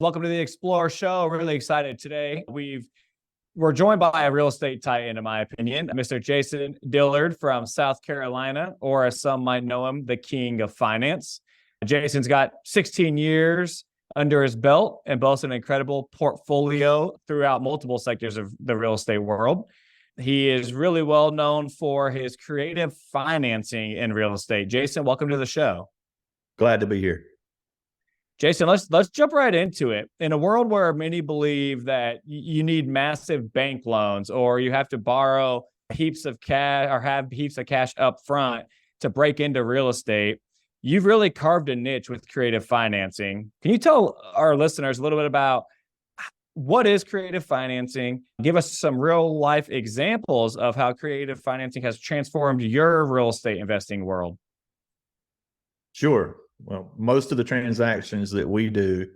Welcome to the Xplor show. Really excited today. We're joined by a real estate titan, in my opinion, Mr. Jason Dillard from South Carolina, or as some might know him, the king of finance. Jason's got 16 years under his belt and boasts an incredible portfolio throughout multiple sectors of the real estate world. He is really well known for his creative financing in real estate. Jason, welcome to the show. Glad to be here. Jason, let's jump right into it. In a world where many believe that you need massive bank loans or you have to borrow heaps of cash or have heaps of cash up front to break into real estate, you've really carved a niche with creative financing. Can you tell our listeners a little bit about what is creative financing? Give us some real life examples of how creative financing has transformed your real estate investing world. Sure. Well, most of the transactions that we do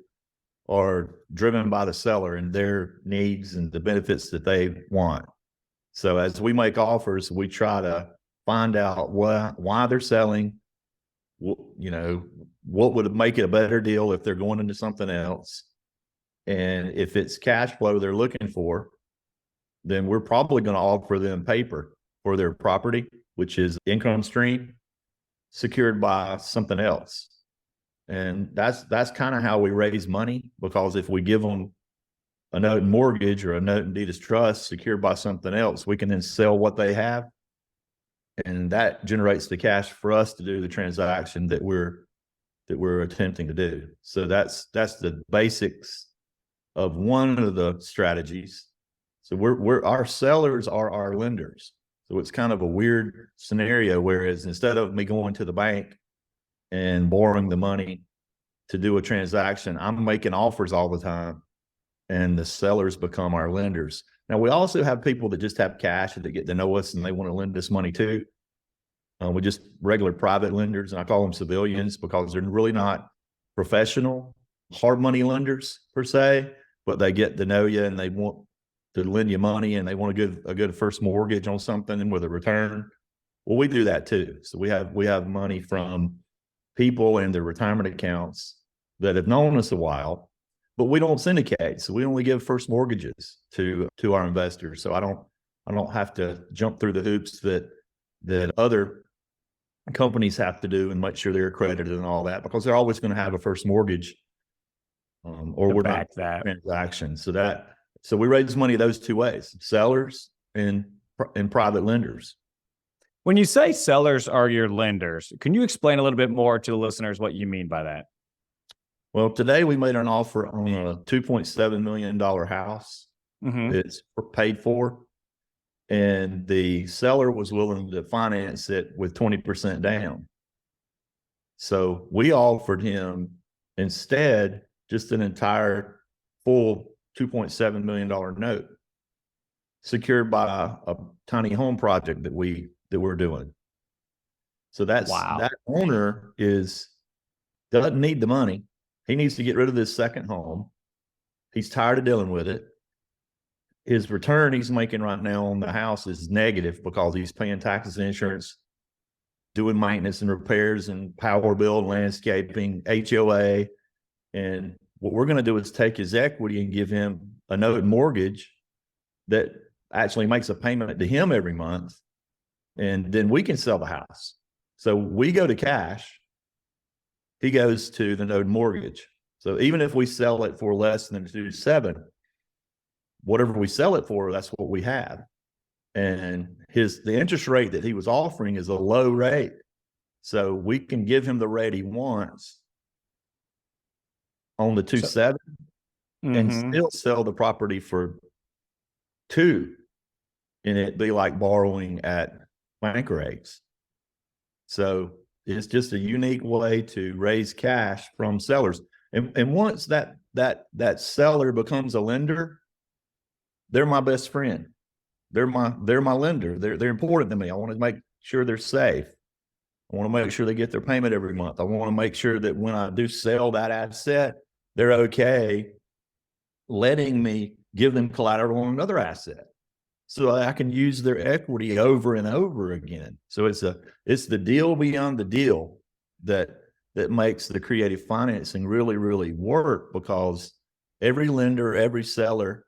are driven by the seller and their needs and the benefits that they want. So as we make offers, we try to find out why they're selling, what would make it a better deal if they're going into something else. And if it's cash flow they're looking for, then we're probably going to offer them paper for their property, which is income stream secured by something else. And that's kind of how we raise money, because if we give them a note mortgage or a note in deed of trust secured by something else, we can then sell what they have, and that generates the cash for us to do the transaction that we're attempting to do. So that's the basics of one of the strategies. So our sellers are our lenders. So it's kind of a weird scenario, whereas instead of me going to the bank and borrowing the money to do a transaction, I'm making offers all the time, and the sellers become our lenders. Now, we also have people that just have cash that get to know us and they want to lend us money too. We're just regular private lenders, and I call them civilians because they're really not professional hard money lenders per se, but they get to know you and they want to lend you money and they want a good first mortgage on something and with a return. Well, we do that too. So we have money from people and their retirement accounts that have known us a while, but we don't syndicate. So we only give first mortgages to our investors. So I don't have to jump through the hoops that other companies have to do and make sure they're accredited and all that, because they're always going to have a first mortgage or we're not that transaction. So we raise money those two ways: sellers and private lenders. When you say sellers are your lenders, can you explain a little bit more to the listeners what you mean by that? Well, today we made an offer on a $2.7 million house. Mm-hmm. It's paid for, and the seller was willing to finance it with 20% down. So we offered him instead just an entire full $2.7 million note secured by a tiny home project that we're doing. So that owner doesn't need the money. He needs to get rid of this second home. He's tired of dealing with it. His return he's making right now on the house is negative because he's paying taxes and insurance, doing maintenance and repairs and power bill and landscaping, HOA. And what we're going to do is take his equity and give him a note mortgage that actually makes a payment to him every month. And then we can sell the house. So we go to cash. He goes to the note mortgage. So even if we sell it for less than 2.7, whatever we sell it for, that's what we have. And the interest rate that he was offering is a low rate. So we can give him the rate he wants on the 2.7 and still sell the property for 2, and it'd be like borrowing at bank rates. So it's just a unique way to raise cash from sellers. And once that seller becomes a lender, they're my best friend. They're my lender. They're important to me. I want to make sure they're safe. I want to make sure they get their payment every month. I want to make sure that when I do sell that asset, they're okay letting me give them collateral on another asset, so I can use their equity over and over again. So it's the deal beyond the deal that makes the creative financing really, really work, because every lender, every seller,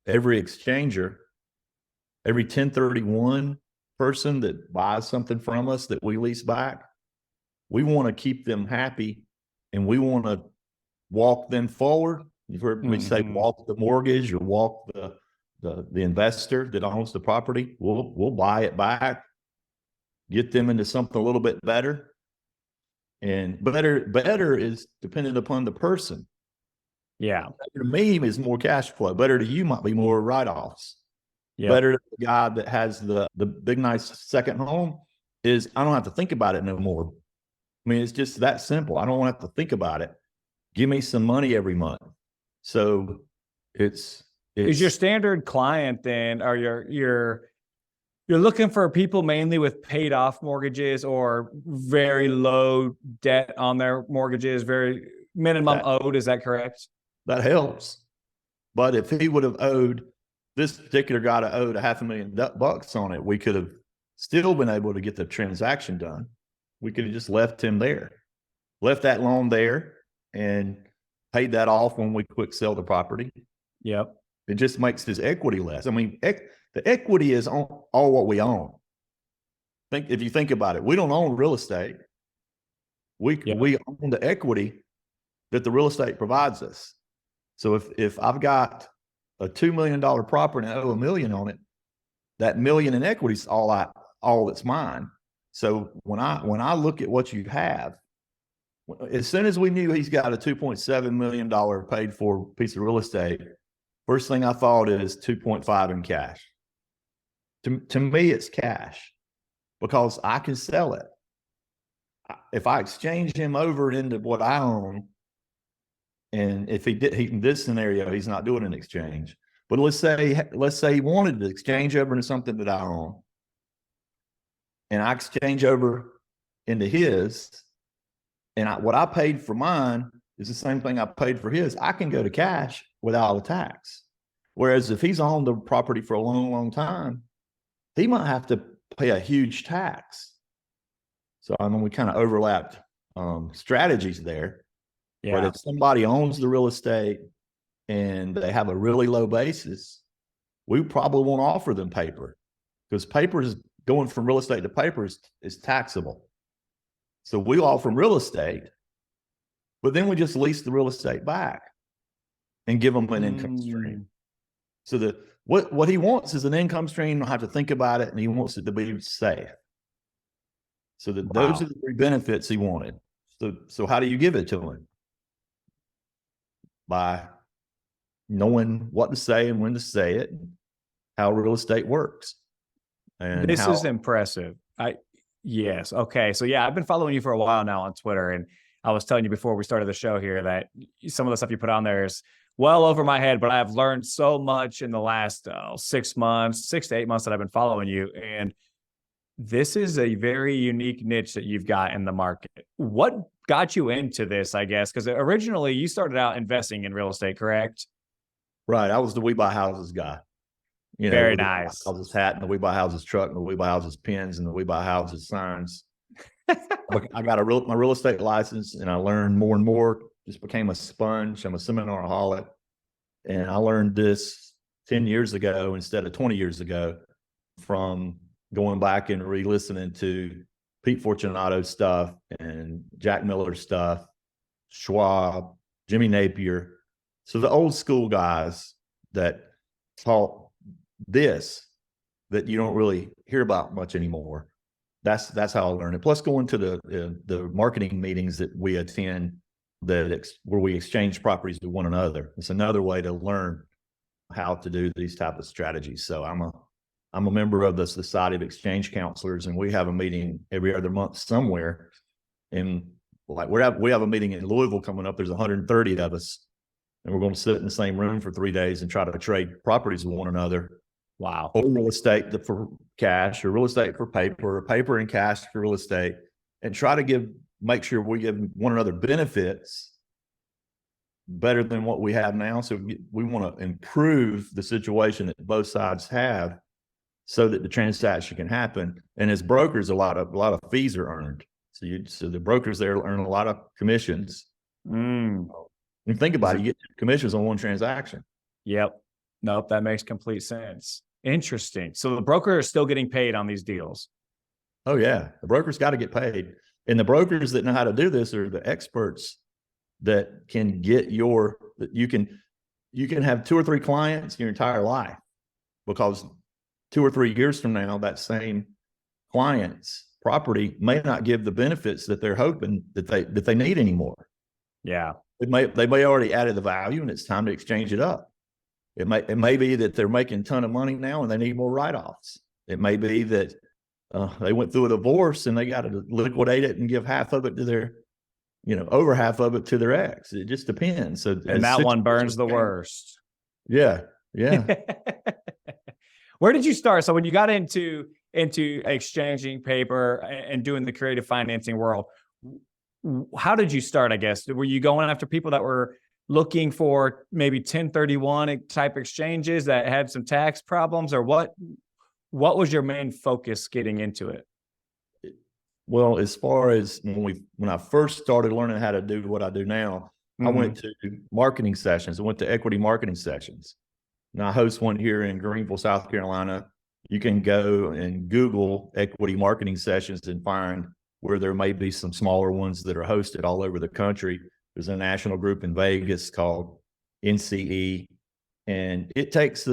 every exchanger, every 1031 person that buys something from us that we lease back, we want to keep them happy, and we want to walk them forward. You've heard me say walk the mortgage or walk the investor that owns the property. We'll buy it back, get them into something a little bit better. And better is dependent upon the person. Yeah. Better to me is more cash flow. Better to you might be more write-offs. Yep. Better to the guy that has the big nice second home is I don't have to think about it no more. I mean, it's just that simple. I don't have to think about it. Give me some money every month. So it's is your standard client then, or you're looking for people mainly with paid off mortgages or very low debt on their mortgages, very minimum owed. Is that correct? That helps. But if he would have owed, this particular guy that owed $500,000 on it, we could have still been able to get the transaction done. We could have just left him there, left that loan there, and paid that off when we quick sell the property. Yep. It just makes his equity less. I mean, the equity is all what we own. If you think about it, we don't own real estate. We own the equity that the real estate provides us. So if I've got a $2 million property and I owe $1 million on it, that $1 million in equity is all that's mine. So when I look at what you have, as soon as we knew he's got a $2.7 million paid for piece of real estate, first thing I thought is 2.5 in cash. To me, it's cash because I can sell it. If I exchange him over into what I own, and if in this scenario, he's not doing an exchange. But let's say he wanted to exchange over into something that I own, and I exchange over into his, and what I paid for mine is the same thing I paid for his. I can go to cash without a tax. Whereas if he's owned the property for a long, long time, he might have to pay a huge tax. So I mean, we kind of overlapped strategies there. Yeah. But if somebody owns the real estate and they have a really low basis, we probably won't offer them paper, because paper is going from real estate to paper is taxable. So we offer them real estate, but then we just lease the real estate back and give them an income stream. So what he wants is an income stream. Don't have to think about it, and he wants it to be safe. So those are the three benefits he wanted. So how do you give it to him? By knowing what to say and when to say it, and how real estate works. And this is impressive. Yes. Okay. So yeah, I've been following you for a while now on Twitter, and I was telling you before we started the show here that some of the stuff you put on there is well over my head, but I've learned so much in the last 6 to 8 months that I've been following you. And this is a very unique niche that you've got in the market. What got you into this, I guess? Because originally you started out investing in real estate, correct? Right. I was the We Buy Houses guy. You know, very nice. The We Buy Houses hat and the We Buy Houses truck and the We Buy Houses pins and the We Buy Houses signs. I got my real estate license, and I learned more and more. Just became a sponge. I'm a seminaraholic, and I learned this 10 years ago instead of 20 years ago from going back and re-listening to Pete Fortunato stuff and Jack Miller stuff, Schwab, Jimmy Napier. So the old school guys that taught this that you don't really hear about much anymore. That's how I learned it. Plus going to the marketing meetings that we attend where we exchange properties with one another. It's another way to learn how to do these type of strategies. So I'm a member of the Society of Exchange Counselors, and we have a meeting every other month somewhere. And like we have a meeting in Louisville coming up. There's 130 of us, and we're going to sit in the same room for 3 days and try to trade properties with one another. Wow. Or real estate for cash, or real estate for paper, or paper and cash for real estate, and try to make sure we give one another benefits better than what we have now. So we want to improve the situation that both sides have so that the transaction can happen. And as brokers, a lot of fees are earned. So the brokers there earn a lot of commissions. And think about it, you get commissions on one transaction. Yep. Nope. That makes complete sense. Interesting. So the broker is still getting paid on these deals. Oh yeah. The broker's got to get paid. And the brokers that know how to do this are the experts that can get you can have 2 or 3 clients your entire life, because 2 or 3 years from now, that same client's property may not give the benefits that they're hoping that they need anymore. Yeah. They may already added the value and it's time to exchange it up. It may be that they're making a ton of money now and they need more write-offs. It may be that they went through a divorce and they got to liquidate it and give half of it to their, over half of it to their ex. It just depends. So, and that one burns the worst. Yeah. Yeah. Where did you start? So when you got into exchanging paper and doing the creative financing world, how did you start, I guess? Were you going after people that were looking for maybe 1031 type exchanges that had some tax problems, or what was your main focus getting into it? Well, as far as when I first started learning how to do what I do now, I went to marketing sessions. I went to equity marketing sessions. Now I host one here in Greenville, South Carolina. You can go and Google equity marketing sessions and find where there may be some smaller ones that are hosted all over the country. There's a national group in Vegas called NCE, and it takes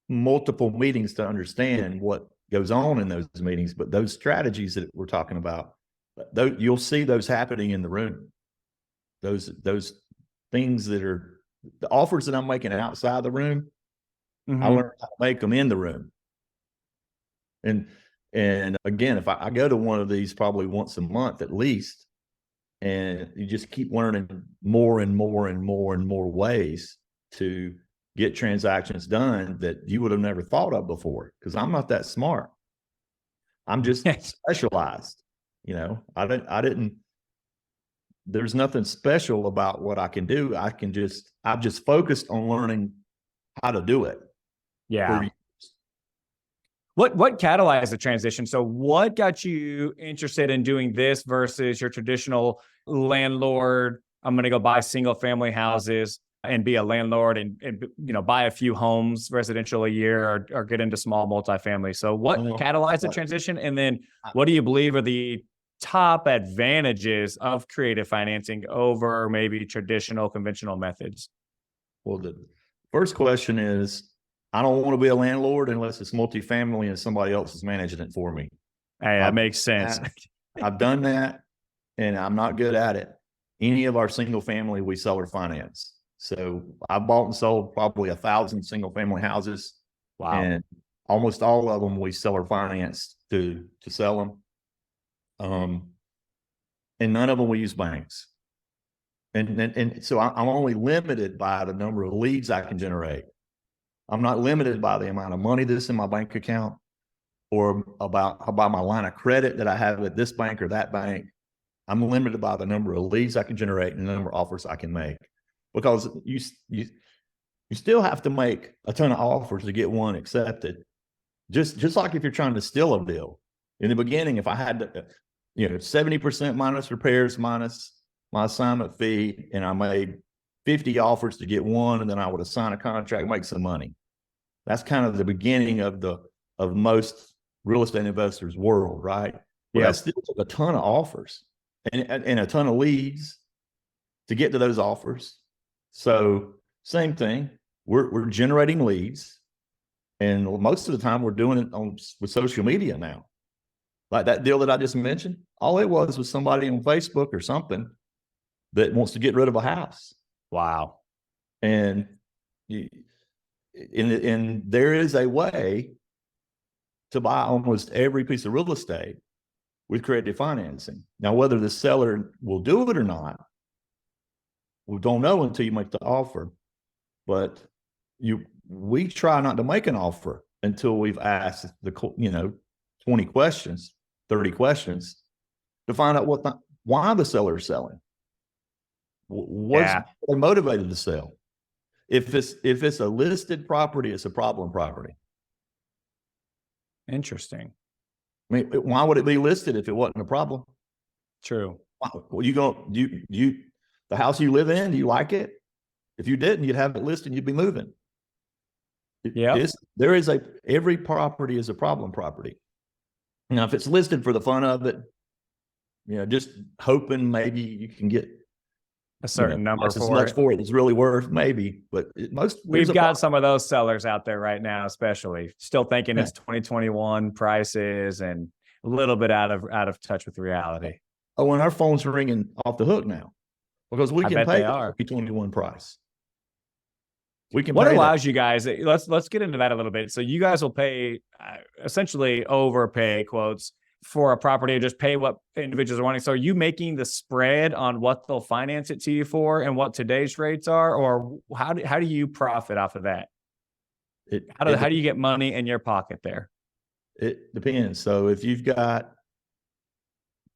multiple meetings to understand what goes on in those meetings. But those strategies that we're talking about, you'll see those happening in the room. Those things that are the offers that I'm making outside the room, I learned how to make them in the room. And again, if I go to one of these probably once a month at least, and you just keep learning more and more and more and more ways to get transactions done that you would have never thought of before, because I'm not that smart. I'm just specialized. I didn't, there's nothing special about what I can do. I've just focused on learning how to do it. Yeah. What catalyzed the transition? So what got you interested in doing this versus your traditional landlord? I'm going to go buy single family houses and be a landlord and buy a few homes residential a year, or get into small multifamily. So what catalyzed the transition? And then what do you believe are the top advantages of creative financing over maybe traditional conventional methods? Well, the first question is, I don't want to be a landlord unless it's multifamily and somebody else is managing it for me. Hey, that makes sense. I've done that and I'm not good at it. Any of our single family, we seller finance. So I bought and sold probably 1,000 single family houses. Wow. And almost all of them we seller financed to sell them. And none of them we use banks. And so I'm only limited by the number of leads I can generate. I'm not limited by the amount of money that's in my bank account, or about my line of credit that I have at this bank or that bank. I'm limited by the number of leads I can generate and the number of offers I can make, because you still have to make a ton of offers to get one accepted. Just like if you're trying to steal a deal. In the beginning, if I had to, 70% minus repairs minus my assignment fee, and I made 50 offers to get one, and then I would assign a contract, make some money. That's kind of the beginning of most real estate investors' world, right? Well, that still took a ton of offers and a ton of leads to get to those offers. So same thing, we're generating leads, and most of the time we're doing it with social media now. Like that deal that I just mentioned, all it was somebody on Facebook or something that wants to get rid of a house. Wow. And there is a way to buy almost every piece of real estate with creative financing. Now, whether the seller will do it or not, we don't know until you make the offer. But we try not to make an offer until we've asked 20 questions, 30 questions to find out why the seller is selling. What's motivated to sell? If it's a listed property, it's a problem property. Interesting. I mean, why would it be listed if it wasn't a problem? True. Well, the The house you live in, do you like it? If you didn't, you'd have it listed, you'd be moving. Yeah. Every property is a problem property. Now, if it's listed for the fun of it, just hoping maybe you can get A certain number as for much it. for it. It's really worth, maybe, but We've got some of those sellers out there right now, especially still thinking it's 2021 prices and a little bit out of touch with reality. Oh, and our phones are ringing off the hook now because we can pay the 2021 price. We can. What allows you guys? Let's get into that a little bit. So you guys will pay essentially overpay quotes for a property, or just pay what individuals are wanting. So are you making the spread on what they'll finance it to you for and what today's rates are, or how do you profit off of that? How do you get money in your pocket there? It depends. So if you've got,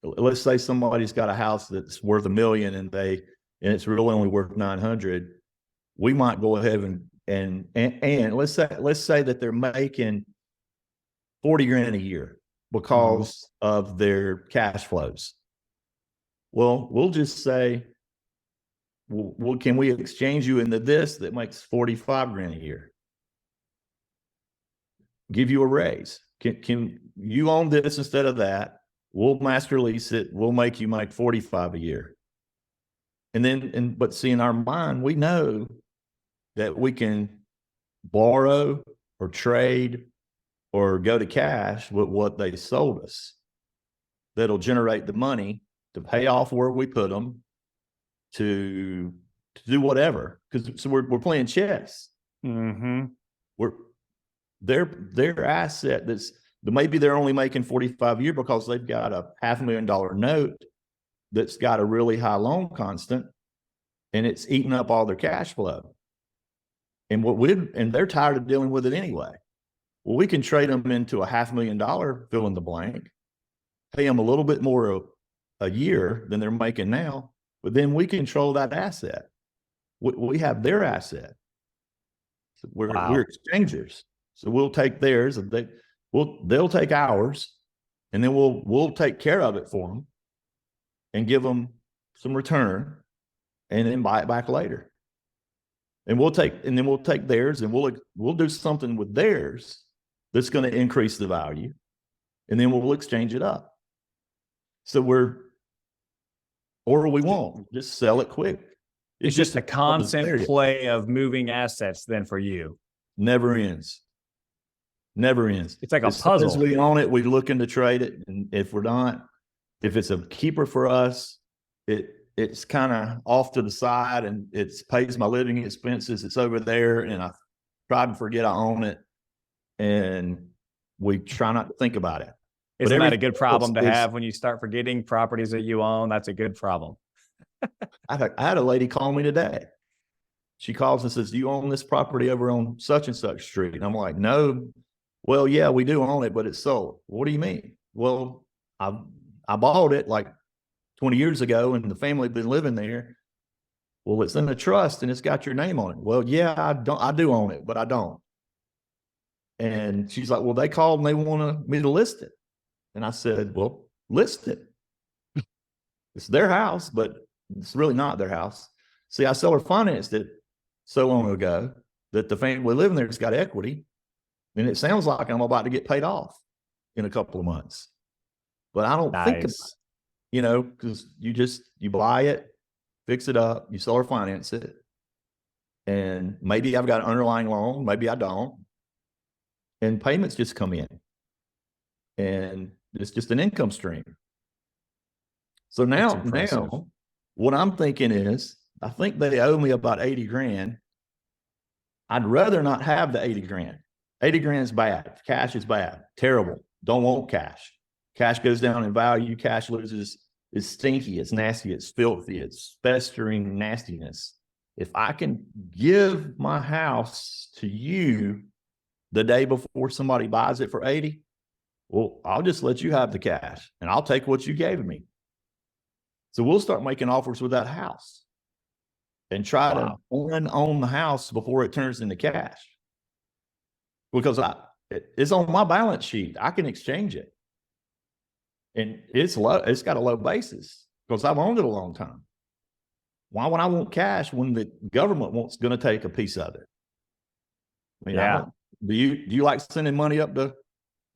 let's say somebody's got a house that's worth $1 million and it's really only worth 900, we might go ahead and let's say that they're making 40 grand a year because of their cash flows. Well, we'll just say, well, can we exchange you into this that makes 45 grand a year? Give you a raise. Can you own this instead of that? We'll master lease it. We'll make you make 45 a year. But see, in our mind, we know that we can borrow or trade or go to cash with what they sold us. That'll generate the money to pay off where we put them, to do whatever. Because we're playing chess. Mm-hmm. Their asset maybe they're only making 45 a year because they've got a $500,000 note that's got a really high loan constant, and it's eating up all their cash flow. And they're tired of dealing with it anyway. Well, we can trade them into a $500,000 fill in the blank, pay them a little bit more a year than they're making now, but then we control that asset. We have their asset. So we're exchangers. So we'll take theirs, and they'll take ours, and then we'll take care of it for them and give them some return, and then buy it back later. And we'll take theirs, and we'll do something with theirs that's going to increase the value, and then we'll exchange it up. So or we won't just sell it quick. It's just a constant play of moving assets then for you. Never ends. Never ends. It's like a puzzle. As we own it, we looking to trade it. And if we're not, if it's a keeper for us, it's kind of off to the side and it pays my living expenses. It's over there, and I try to forget I own it, and we try not to think about it. Isn't that a good problem to have when you start forgetting properties that you own? That's a good problem. I had a lady call me today. She calls and says, "Do you own this property over on such and such street?" And I'm like, "No." "Well, yeah, we do own it, but it's sold." "What do you mean?" "Well, I bought it like 20 years ago, and the family had been living there." "Well, it's in a trust and it's got your name on it." "Well, yeah, I do own it, but I don't." And she's like, "Well, they called and they want me to list it." And I said, "Well, list it. It's their house, but it's really not their house." See, I seller financed it so long ago that the family living there has got equity, and it sounds like I'm about to get paid off in a couple of months. But I don't think about it, because you buy it, fix it up, you seller finance it, and maybe I've got an underlying loan, maybe I don't, and payments just come in, and it's just an income stream. So now what I'm thinking is, I think they owe me about 80 grand. I'd rather not have the 80 grand. 80 grand is bad. Cash is bad. Terrible. Don't want cash. Cash goes down in value. Cash loses. It's stinky. It's nasty. It's filthy. It's festering nastiness. If I can give my house to you the day before somebody buys it for 80, well, I'll just let you have the cash and I'll take what you gave me. So we'll start making offers with that house and try to own the house before it turns into cash. Because it's on my balance sheet. I can exchange it. And it's got a low basis because I've owned it a long time. why would I want cash when the government going to take a piece of it? I mean, Yeah. do you like sending money up to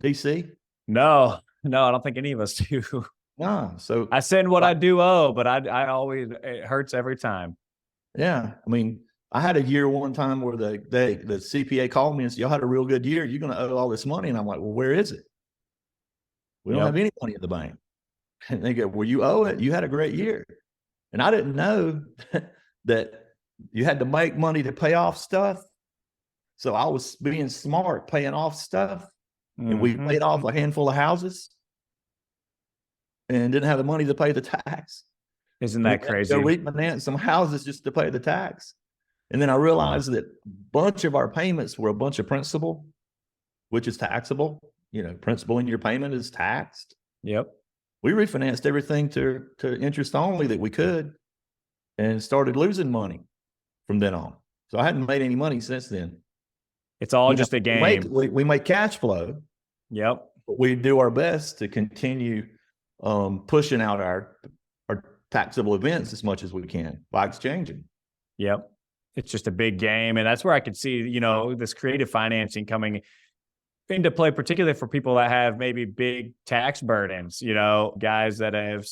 DC? No, I don't think any of us do. No. So I send what I do owe, but I always, it hurts every time. yeah. I mean, I had a year one time where the CPA called me and said, y'all had a real good year. You're going to owe all this money. And I'm like, well, where is it? We don't have any money in the bank. And they go, well, you owe it. You had a great year. And I didn't know that you had to make money to pay off stuff. So I was being smart, paying off stuff. And we paid off a handful of houses and didn't have the money to pay the tax. Isn't that crazy? We refinanced some houses just to pay the tax. And then I realized that a bunch of our payments were a bunch of principal, which is taxable. You know, principal in your payment is taxed. Yep. We refinanced everything to interest only that we could and started losing money from then on. So I hadn't made any money since then. It's all just a game. We make cash flow. Yep. But we do our best to continue pushing out our taxable events as much as we can by exchanging. Yep. It's just a big game. And that's where I could see, you know, this creative financing coming into play, particularly for people that have maybe big tax burdens, you know, guys that have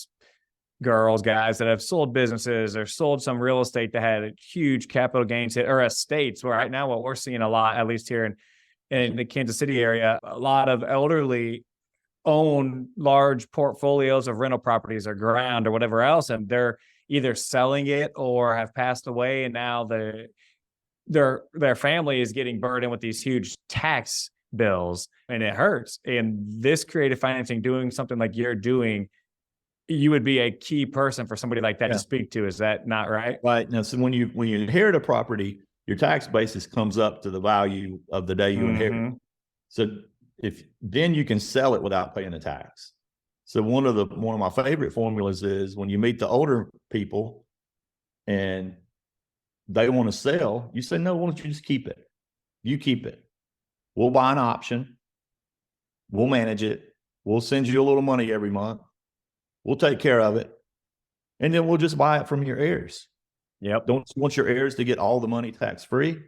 sold businesses or sold some real estate that had a huge capital gains hit, or estates, where right now what we're seeing a lot, at least here in the Kansas City area, a lot of elderly own large portfolios of rental properties or ground or whatever else, and they're either selling it or have passed away, and now their family is getting burdened with these huge tax bills, and it hurts. And this creative financing, doing something like you're doing, you would be a key person for somebody like that to speak to. Is that not right? Right. Now, so when you inherit a property, your tax basis comes up to the value of the day you inherit. So then you can sell it without paying the tax. So one of my favorite formulas is when you meet the older people and they want to sell, you say, no, why don't you just keep it? You keep it. We'll buy an option. We'll manage it. We'll send you a little money every month. We'll take care of it. And then we'll just buy it from your heirs. Yep. Don't you want your heirs to get all the money tax free?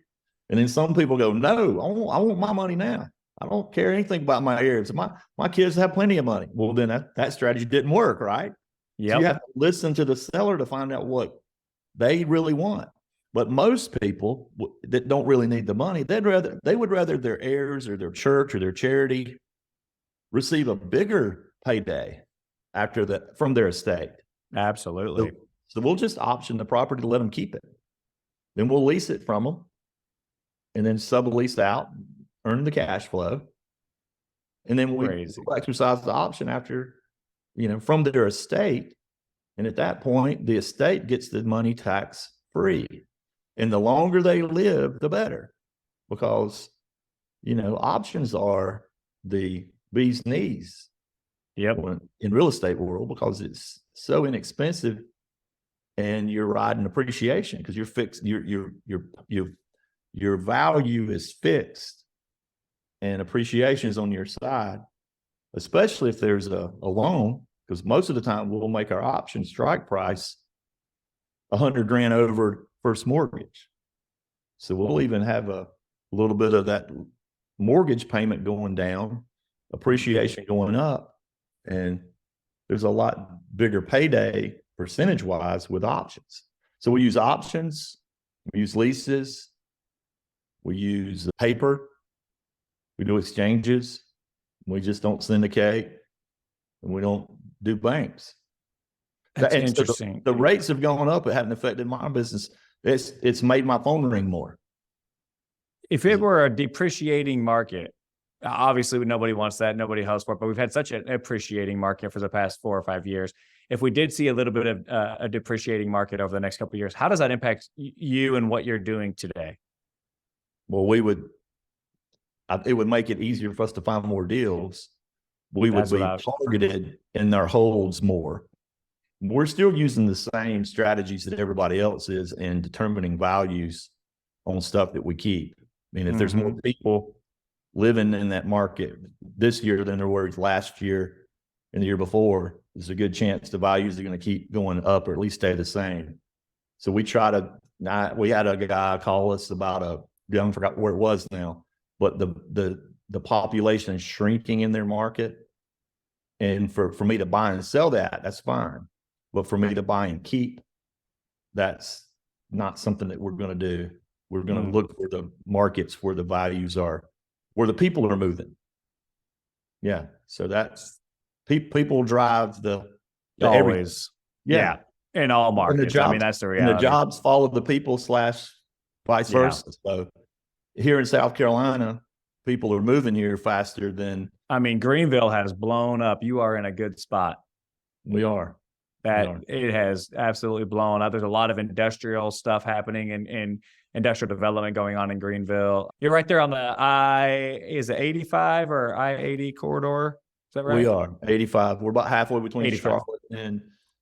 And then some people go, no, I want my money now. I don't care anything about my heirs. My kids have plenty of money. Well, then that strategy didn't work, right? Yeah. So you have to listen to the seller to find out what they really want. But most people that don't really need the money, they would rather their heirs or their church or their charity receive a bigger payday after that from their estate. Absolutely. So we'll just option the property to let them keep it. Then we'll lease it from them and then sublease out, earn the cash flow. And then we exercise the option after, from their estate. And at that point, the estate gets the money tax free. And the longer they live, the better, because, options are the bee's knees. Yep. In real estate world, because it's so inexpensive and you're riding appreciation because you're fixed, your value is fixed and appreciation is on your side, especially if there's a loan, because most of the time we'll make our option strike price $100,000 over first mortgage. So we'll even have a little bit of that mortgage payment going down, appreciation going up. And there's a lot bigger payday percentage wise with options. So we use options, we use leases, we use paper, we do exchanges, we just don't syndicate, and we don't do banks. That's interesting. So the rates have gone up. It hasn't affected my business. It's made my phone ring more. If it were a depreciating market, obviously nobody wants that. Nobody hustles for it, but we've had such an appreciating market for the past 4 or 5 years. If we did see a little bit of a depreciating market over the next couple of years, how does that impact you and what you're doing today? Well, it would make it easier for us to find more deals. We would be targeted in our holds more. We're still using the same strategies that everybody else is in determining values on stuff that we keep. I mean, if there's more people living in that market this year than there were last year and the year before, there's a good chance the values are going to keep going up or at least stay the same. So we try to not. We had a guy call us about I forgot where it was now, but the population is shrinking in their market, and for me to buy and sell that's fine, but for me to buy and keep, that's not something that we're going to do. We're going to look for the markets where the values are, where the people are moving. Yeah. So that's people drive the always. Yeah. In all markets. I mean, that's the reality. And the jobs follow the people / vice versa. So here in South Carolina, people are moving here faster than. I mean, Greenville has blown up. You are in a good spot. We are. It has absolutely blown up. There's a lot of industrial stuff happening in industrial development going on in Greenville. You're right there on the is it 85 or I-80 corridor? Is that right? We are 85. We're about halfway between 85. Charlotte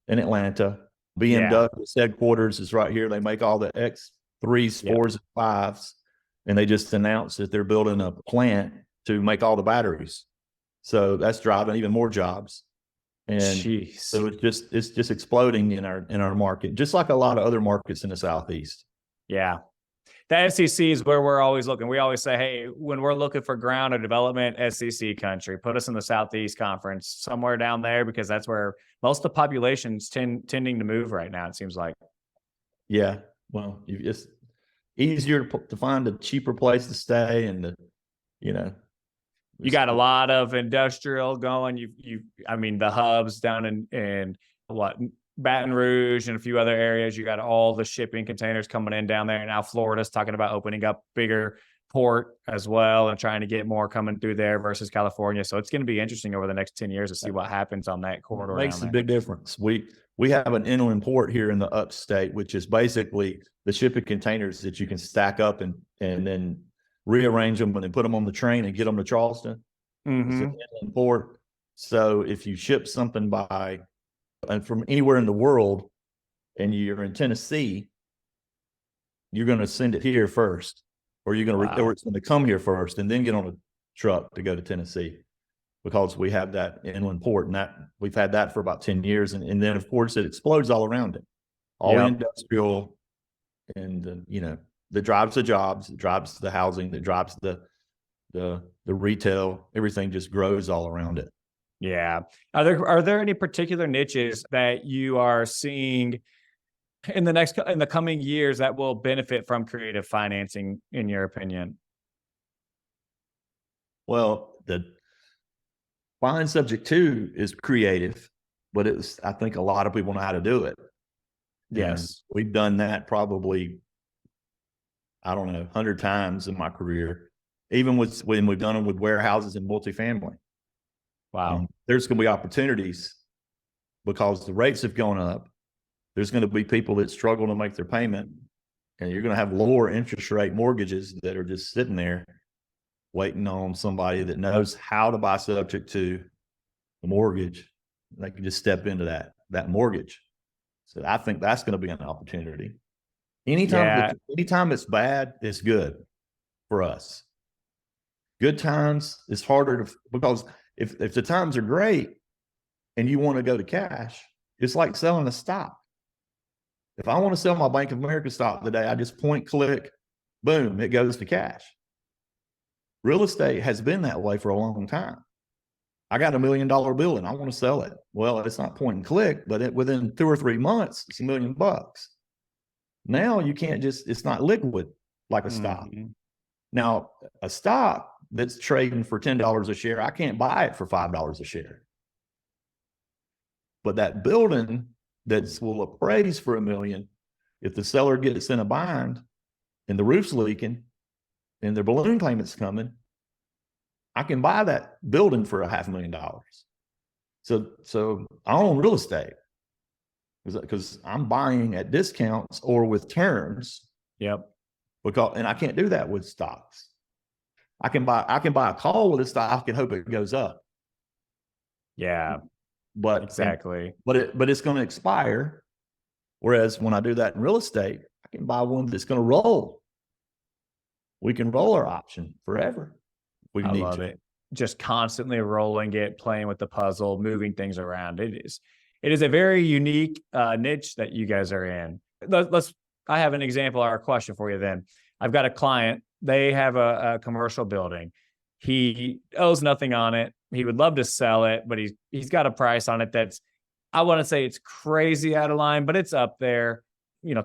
and Atlanta. BMW's headquarters is right here. They make all the X3s, 4s, and 5s, and they just announced that they're building a plant to make all the batteries. So that's driving even more jobs. And so it's just exploding in our market, just like a lot of other markets in the Southeast. Yeah. The SEC is where we're always looking. We always say, hey, when we're looking for ground or development, SEC country, put us in the Southeast Conference, somewhere down there, because that's where most of the population's tending to move right now, it seems like. Yeah. Well, it's easier to find a cheaper place to stay, and you got a lot of industrial going. I mean, the hubs down in Baton Rouge and a few other areas. You got all the shipping containers coming in down there. And now Florida's talking about opening up bigger port as well and trying to get more coming through there versus California. So it's going to be interesting over the next 10 years to see what happens on that corridor. It makes a big difference. We have an inland port here in the upstate, which is basically the shipping containers that you can stack up and then rearrange them and then put them on the train and get them to Charleston. It's an inland port. So if you ship something from anywhere in the world and you're in Tennessee, you're going to send it here first, or or it's going to come here first and then get on a truck to go to Tennessee, because we have that inland port, and that we've had that for about 10 years. And then of course it explodes all around it, industrial, and that drives the jobs, it drives the housing, that drives the retail, everything just grows all around it. Yeah. Are there any particular niches that you are seeing in the coming years that will benefit from creative financing, in your opinion? Well, the fine subject too is creative, but I think a lot of people know how to do it. Yes. And we've done that probably, I don't know, 100 times in my career, even when we've done them with warehouses and multifamily. Wow. There's going to be opportunities because the rates have gone up. There's going to be people that struggle to make their payment, and you're going to have lower interest rate mortgages that are just sitting there waiting on somebody that knows how to buy subject to the mortgage. They can just step into that mortgage. So I think that's going to be an opportunity. Anytime it's bad, it's good for us. Good times, it's harder because if the times are great and you want to go to cash, it's like selling a stock. If I want to sell my Bank of America stock today, I just point, click, boom, it goes to cash. Real estate has been that way for a long time. I got $1 million bill and I want to sell it. Well, it's not point and click, but within 2 or 3 months, it's $1 million. Now you can't it's not liquid like a stock. Now, a stock that's trading for $10 a share, I can't buy it for $5 a share. But that building will appraise for $1 million, if the seller gets in a bind and the roof's leaking and their balloon payment's coming, I can buy that building for $500,000. So I own real estate because I'm buying at discounts or with terms. Yep. And I can't do that with stocks. I can buy a call with a stock and hope it goes up. Yeah. But exactly. But it's going to expire. Whereas when I do that in real estate, I can buy one that's going to roll. We can roll our option forever. I love it. Just constantly rolling it, playing with the puzzle, moving things around. It is a very unique niche that you guys are in. I have an example or a question for you then. I've got a client, they have a commercial building. He owes nothing on it. He would love to sell it, but he's got a price on it that's, I want to say it's crazy out of line, but it's up there,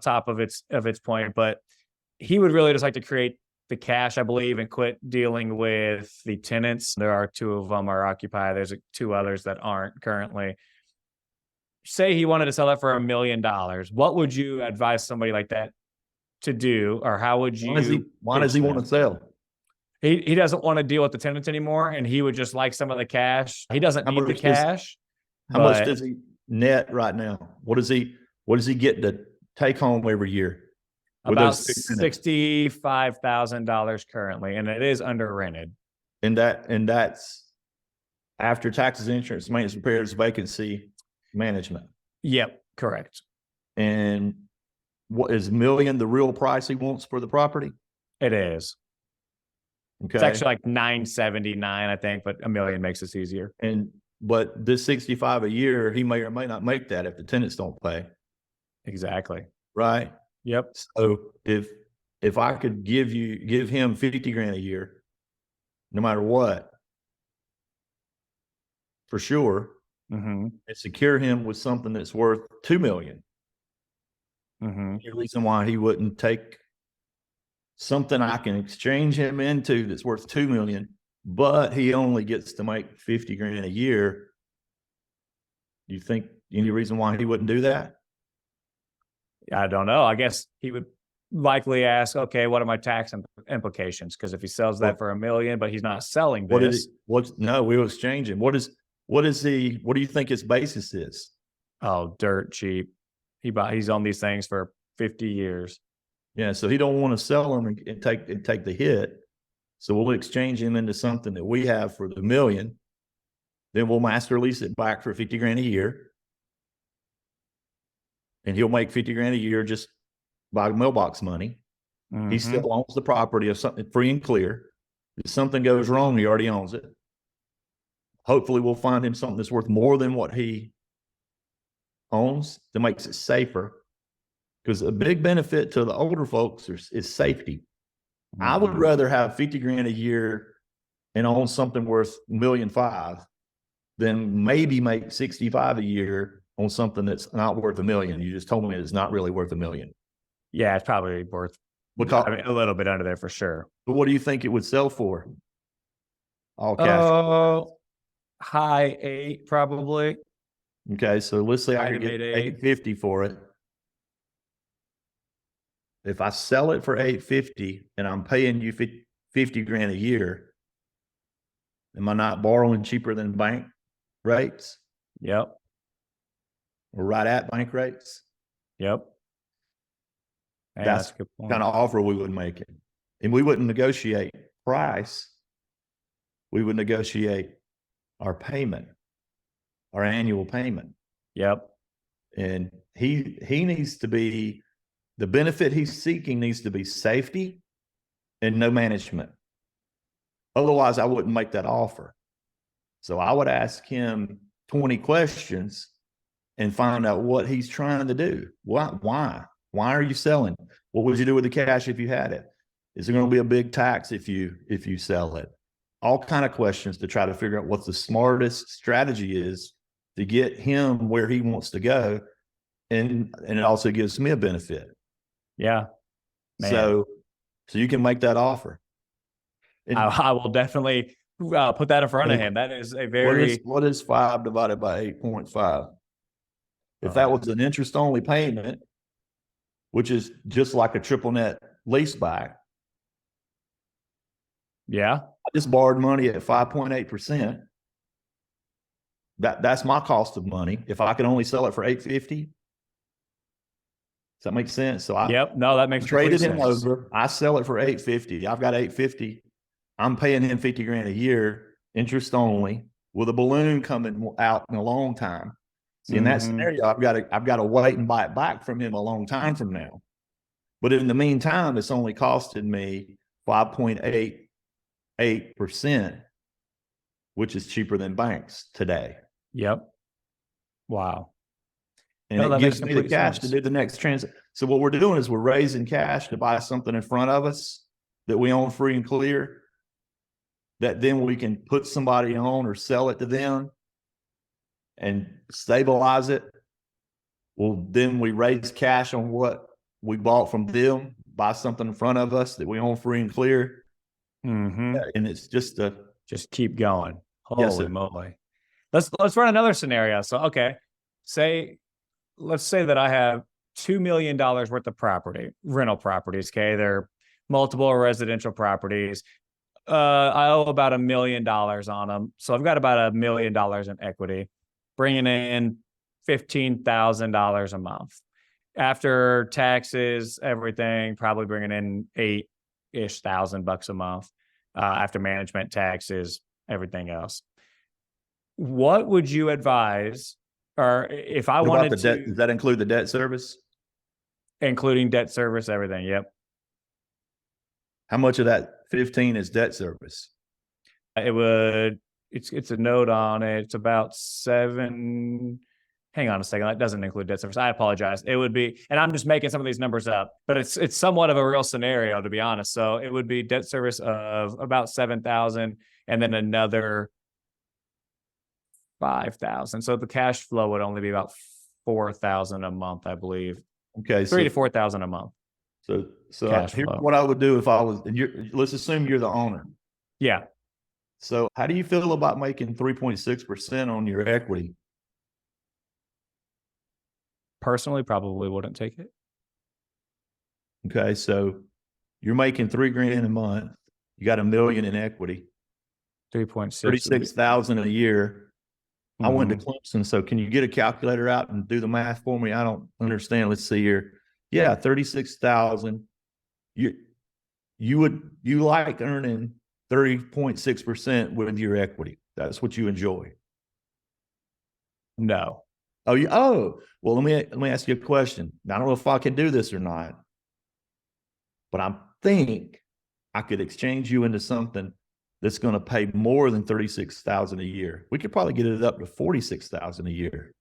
top of its point. But he would really just like to create the cash, I believe, and quit dealing with the tenants. There are two of them are occupied. There's two others that aren't currently. Say he wanted to sell it for $1 million. What would you advise somebody like that to do, or how would you? Why does he want to sell? He doesn't want to deal with the tenants anymore, and he would just like some of the cash. He doesn't need the cash. How much does he net right now? What does he get to take home every year? About $65,000 currently, and it is under rented. And that's after taxes, insurance, maintenance, repairs, vacancy management. Yep, correct. And what is $1 million the real price he wants for the property? It is. Okay. It's actually like $979, I think, but $1 million makes this easier. But this 65 a year, he may or may not make that if the tenants don't pay. Exactly. Right. Yep. So if I could give him 50 grand a year, no matter what, for sure, and secure him with something that's worth $2 million. The reason why he wouldn't take something I can exchange him into that's worth $2 million, but he only gets to make 50 grand a year. You think any reason why he wouldn't do that? I don't know. I guess he would likely ask, okay, what are my tax implications? Because if he sells that for $1 million, but he's not selling this. No, we'll exchange him. What do you think his basis is? Oh, dirt cheap. He's on these things for 50 years. Yeah. So he don't want to sell them and take the hit. So we'll exchange him into something that we have for the $1 million. Then we'll master lease it back for 50 grand a year. And he'll make 50 grand a year just by mailbox money. He still owns the property of something free and clear. If something goes wrong, he already owns it. Hopefully we'll find him something that's worth more than what he owns that makes it safer. Because a big benefit to the older folks is safety. I would rather have 50 grand a year and own something worth $1.5 million than maybe make 65 a year on something that's not worth $1 million. You just told me it's not really worth $1 million. Yeah, it's probably worth a little bit under there for sure. But what do you think it would sell for? All cash. Oh, high 8 probably. Okay, so let's say I could get $850 for it. If I sell it for $850 and I'm paying you 50 grand a year, am I not borrowing cheaper than bank rates? Yep. Or right at bank rates? Yep. That's the kind of offer we would make it. And we wouldn't negotiate price. We would negotiate our payment, our annual payment. Yep. And he needs to be, the benefit he's seeking needs to be safety and no management. Otherwise, I wouldn't make that offer. So I would ask him 20 questions and find out what he's trying to do. Why? Why are you selling? What would you do with the cash if you had it? Is there going to be a big tax if you sell it? All kind of questions to try to figure out what the smartest strategy is to get him where he wants to go. And it also gives me a benefit. Yeah. Man. So you can make that offer. And I will definitely put that in front of him. That is a very... What is 5 divided by 8.5? If that was an interest-only payment, which is just like a triple net lease back. Yeah. I just borrowed money at 5.8%. That's my cost of money. If I could only sell it for $850, does that make sense? So that makes traded him over. I sell it for $850. I've got $850. I'm paying him 50 grand a year, interest only, with a balloon coming out in a long time. See, in that scenario, I've got to wait and buy it back from him a long time from now. But in the meantime, it's only costed me 5.88%, which is cheaper than banks today. Yep. Wow. And No, it that makes gives me the complete cash to sense. do the next transaction. So what we're doing is we're raising cash to buy something in front of us that we own free and clear, that then we can put somebody on or sell it to them and stabilize it. Well, then we raise cash on what we bought from them, buy something in front of us that we own free and clear. Mm-hmm. And it's just a, Just keep going. yes, Holy sir. moly. Let's run another scenario. So, okay, let's say that I have $2 million worth of property, rental properties. Okay. They're multiple residential properties. I owe about $1 million on them. So I've got about $1 million in equity, bringing in $15,000 a month. After taxes, everything, probably bringing in $8-ish thousand bucks a month. After management, taxes, everything else. What would you advise? Or if I What about wanted the debt? to, Does that include the debt service? including debt service, everything. Yep. How much of that 15 is debt service? It would, it's a note on it. It's about 7. Hang on a second. That doesn't include debt service. I apologize. It would be, and I'm just making some of these numbers up, but it's somewhat of a real scenario, to be honest. So it would be debt service of about 7,000 and then another 5,000. So the cash flow would only be about 4,000 a month, I believe. Okay. 3 to 4,000 a month. So Cash here's flow. what I would do if I was, let's assume you're the owner. Yeah. So how do you feel about making 3.6% on your equity? Personally, probably wouldn't take it. Okay. So you're making $3,000 a month. You got $1 million in equity, 3.6. 36,000 a year. I went to Mhm. Clemson. So can you get a calculator out and do the math for me? I don't understand. Let's see here. Yeah. 36,000. You like earning 30.6% with your equity. That's what you enjoy. No. Well, let me ask you a question. Now, I don't know if I can do this or not, but I think I could exchange you into something that's going to pay more than 36,000 a year. We could probably get it up to 46,000 a year.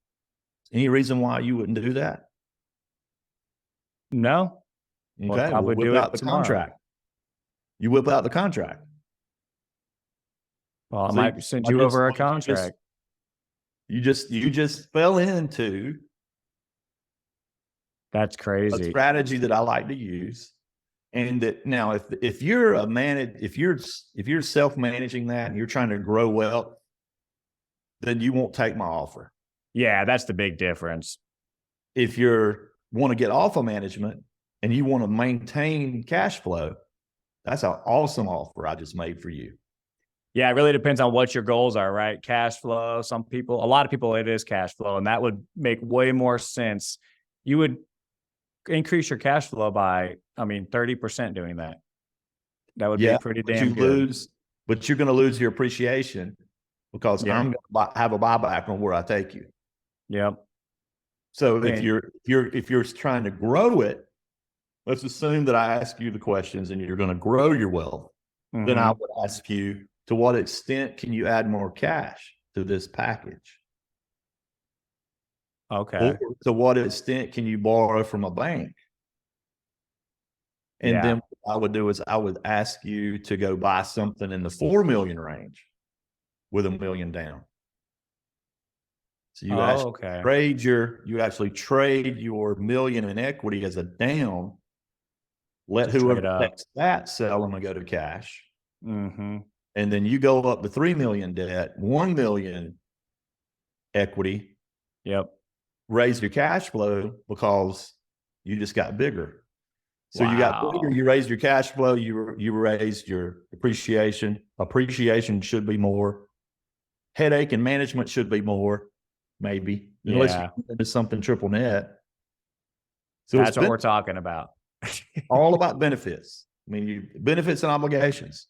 Any reason why you wouldn't do that? No. Okay, We'll probably whip do out it the tomorrow. contract. You whip out the contract. Well, I See, might send I you just- over a I just- contract. You just fell into That's a crazy. strategy that I like to use. And that now, if you're if you're self-managing that and you're trying to grow wealth, then you won't take my offer. Yeah, that's the big difference. If you want to get off of management and you want to maintain cash flow, that's an awesome offer I just made for you. Yeah, it really depends on what your goals are, right? Cash flow. A lot of people, it is cash flow, and that would make way more sense. You would increase your cash flow by, 30% doing that. That would be pretty damn good. But you're going to lose your appreciation because Yeah. I'm going to have a buyback on where I take you. Yep. So if you're trying to grow it, let's assume that I ask you the questions and you're going to grow your wealth. Mhm. Then I would ask you, to what extent can you add more cash to this package? Okay. Or to what extent can you borrow from a bank? And then what I would do is I would ask you to go buy something in the 4 million range with $1 million down. So you actually trade your $1 million in equity as a down. Let whoever takes that sell them and go to cash. Mm-hmm. And then you go up to 3 million debt, 1 million equity. Yep. Raise your cash flow because you just got bigger. So you got bigger, you raised your cash flow, you raised your appreciation. Appreciation should be more. Headache and management should be more, maybe. Unless you into something triple net. So that's what we're talking about. All about benefits. Benefits and obligations.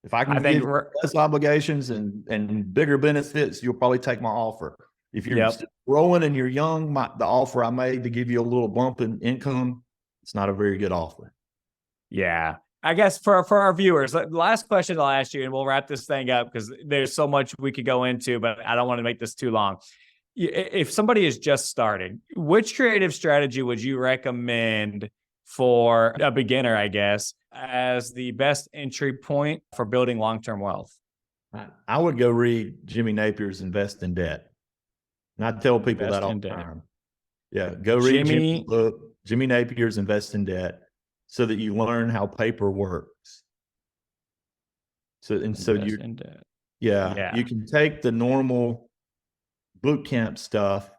If I can give you less obligations and bigger benefits, you'll probably take my offer. If you're growing and you're young, the offer I made to give you a little bump in income, it's not a very good offer. Yeah. I guess for our viewers, the last question I'll ask you, and we'll wrap this thing up because there's so much we could go into, but I don't want to make this too long. if somebody is just starting, which creative strategy would you recommend for a beginner, I guess, as the best entry point for building long-term wealth? I would go read Jimmy Napier's Invest in Debt. And I tell people Invest that all in the debt. time. Yeah, go read Jimmy Napier's Invest in Debt so that you learn how paper works. So you you can take the normal boot camp stuff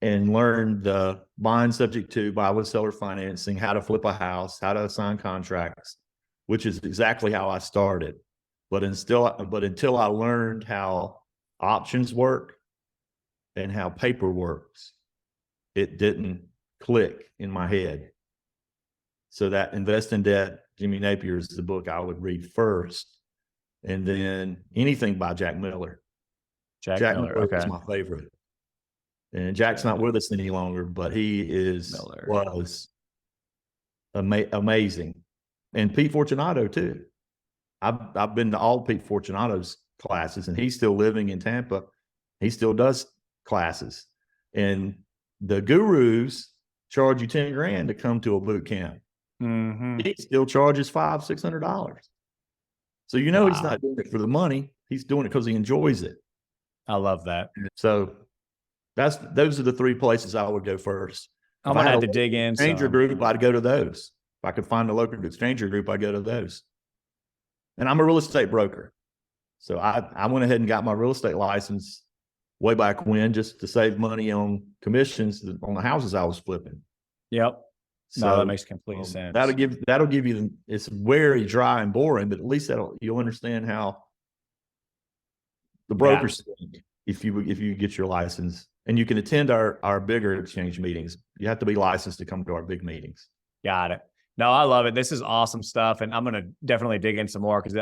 and learn the bond subject to buy with seller financing, how to flip a house, how to sign contracts, which is exactly how I started. But until I learned how options work and how paper works, it didn't click in my head. So that Invest in Debt, Jimmy Napier, is the book I would read first. And then anything by Jack Miller. Jack Miller is my favorite. And Jack's not with us any longer, but he was amazing. And Pete Fortunato too. I've been to all Pete Fortunato's classes, and he's still living in Tampa. He still does classes. And the gurus charge you $10,000 to come to a boot camp. Mm-hmm. He still charges $500-$600. So he's not doing it for the money. He's doing it because he enjoys it. I love that. So those are the three places I would go first. I'm gonna have to dig in. Exchanger group, I'd go to those. If I could find a local exchanger group, I'd go to those. And I'm a real estate broker. So I went ahead and got my real estate license way back when, just to save money on commissions on the houses I was flipping. Yep. So no, that makes complete sense. That'll give you it's very dry and boring, but at least you'll understand how the brokers think if you get your license. And you can attend our bigger exchange meetings. You have to be licensed to come to our big meetings. Got it. No, I love it. This is awesome stuff. And I'm going to definitely dig in some more because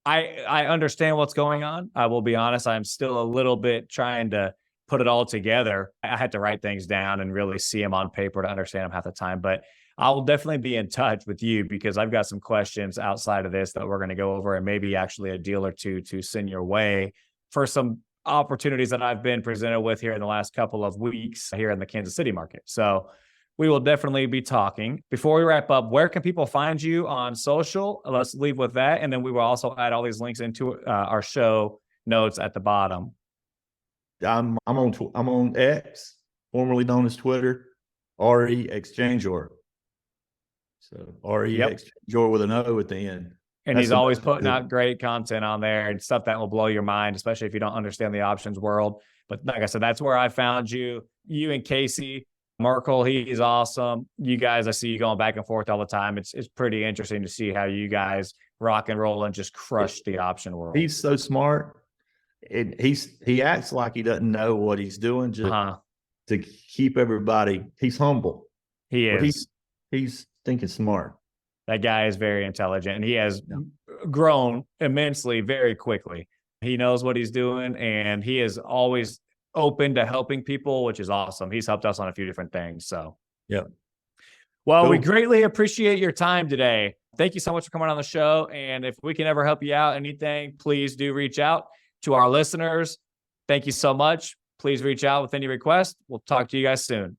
I understand what's going on. I will be honest. I'm still a little bit trying to put it all together. I had to write things down and really see them on paper to understand them half the time. But I will definitely be in touch with you because I've got some questions outside of this that we're going to go over, and maybe actually a deal or two to send your way for some opportunities that I've been presented with here in the last couple of weeks here in the Kansas City market. So we will definitely be talking. Before we wrap up, where can people find you on social? Let's leave with that. And then we will also add all these links into our show notes at the bottom. I'm on X, formerly known as Twitter, RE Exchanger. So RE Exchanger with an O at the end. And he's always putting out great content on there and stuff that will blow your mind, especially if you don't understand the options world. But like I said, that's where I found you. You and Casey Merkel, he's awesome. You guys, I see you going back and forth all the time. It's pretty interesting to see how you guys rock and roll and just crush the option world. He's so smart. And he acts like he doesn't know what he's doing just to keep everybody. He's humble. He is. He's thinking smart. That guy is very intelligent, and he has grown immensely very quickly. He knows what he's doing, and he is always open to helping people, which is awesome. He's helped us on a few different things. So, well, we greatly appreciate your time today. Thank you so much for coming on the show. And if we can ever help you out, anything, please do reach out to our listeners. Thank you so much. Please reach out with any requests. We'll talk to you guys soon.